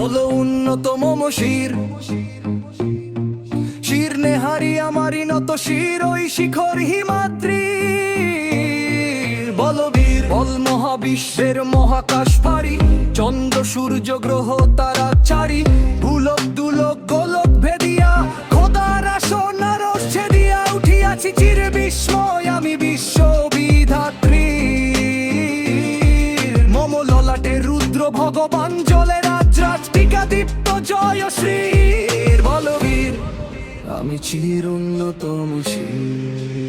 হলো উন্নত মম শির শির নেহারি আমারি নত শির ওই শিখর হিমাদ্রি বলবীর বল মহাবিশ্বের মহাকাশ পারি চন্দ্র সূর্য গ্রহ তারা চারি ভুলক দুলক গোলক ভেদিয়া খোদার আসন আরশ ছেদিয়া উঠিয়াছি চির বিস্ময় আমি বিশ্ব বিধাত্রী মম ললাটে রুদ্র ভগবান জলে রাজ টিকা দীপ্ত জয় শ্রীর বলবীর আমি চির উন্নতম শির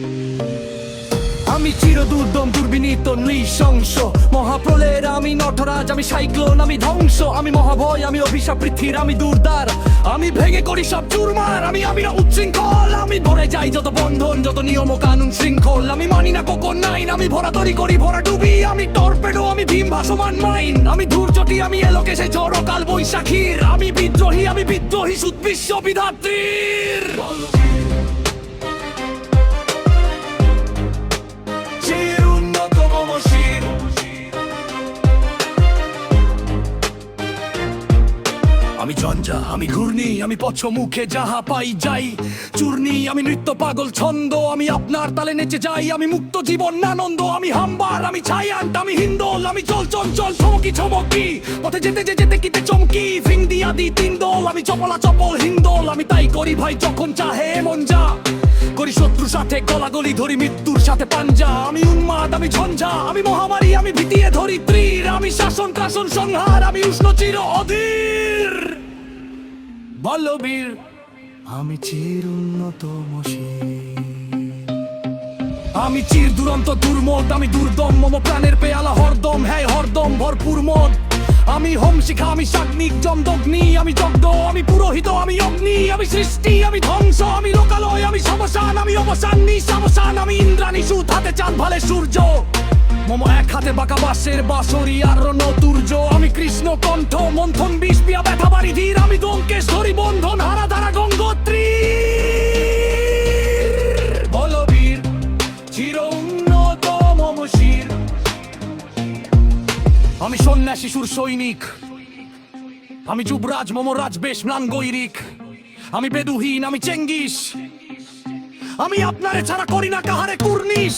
আমি চির দুর্দম দুর্বিনীত নৃশংস মহাপ্রলয়ের আমি নটরাজ আমি সাইক্লোন আমি ধ্বংস আমি মহাভয় আমি অভিশাপ পৃথিবীর আমি দুর্দার আমি ভেঙে করি সব চুরমার আমি না উচ্ছৃঙ্খল আমি ধরে যাই যত বন্ধন যত নিয়ম ও কানুন শৃঙ্খল আমি মানি না কোকো নাইন আমি ভরা তরি করি ভরা ডুবি আমি টর্পেডো আমি ভীম ভাসমান মাইন আমি ধূর্যটি আমি এলোকেশে ঝড় কাল বৈশাখীর আমি বিদ্রোহী সুদ বিশ্ব বিধাত্রীর আমি ঝঞ্ঝা আমি ঘূর্ণি আমি পছ মুখে যাহা পাই যাই চূর্ণি আমি নৃত্য পাগল ছন্দ আমি আপনার তালে নেচে যাই আমি মুক্ত জীবন আনন্দ আমি হাম্বার আমি ছায়ান্ট আমি হিন্দোল আমি চল চঞ্চল চমকি পথে যেতে কিতে চমকি ফিং দিয়া দি তিন দল আমি চপলা চপল হিন্দোল আমি তাই করি ভাই যখন চাহে মন যা করি শত্রুর সাথে গলাগলি ধরি মৃত্যুর সাথে পাঞ্জা আমি উন্মাদ আমি ঝঞ্ঝা আমি মহামারী আমি ভীতিয়ে ধরিত্রীর আমি শাসন কাশন সংহার আমি উষ্ণ চির অধীর বলবীর আমি চির উন্নতম শির আমি চির দুরন্ত দুর্মদ আমি দুর্দম মম প্রাণের পেয়ালা হরদম হ্যাঁ হরদম ভরপুর মদ আমি হোম শিখা আমি সাগ্নিক জমদগ্নি আমি জগ্দ আমি পুরোহিত আমি অগ্নি আমি সৃষ্টি আমি ধ্বংস আমি লোকালয় আমি সমসান আমি অবসান নিঃসমসান আমি ইন্দ্রাণী সুত হাতে চাঁদ ভালে সূর্য মম এক হাতে বাঁকা বাঁশের বাঁশরি আর নতুর্য আমি কৃষ্ণ কণ্ঠ মন্থন বিষ পিয়া ব্যথা বাড়ি ধীর আমি দঙ্কেশ ধরি বন্ধন হারা ধারা গঙ্গোত্রী বলবীর চির উন্নত মম শির আমি সন্ন্যাসী সুর সৈনিক আমি যুবরাজ মম রাজবেশ ম্লান গৈরিক আমি বেদুহীন আমি চেঙ্গিস আমি আপনারে ছাড়া করি না কাহারে কুর্নিশ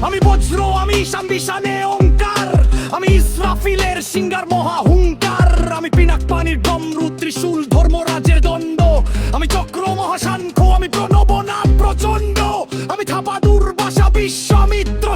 আমি বজ্র আমি ঈশান বিশানে ওঙ্কার আমি ইসরাফিলের সিঙ্গার মহা হুঙ্কার আমি পিনাক পানির ডমরু ত্রিশূল ধর্মরাজের দণ্ড আমি চক্র মহাশাঙ্খ আমি প্রণবনাথ প্রচন্ড আমি থাপা দুর্বাসা বিশ্বামিত্র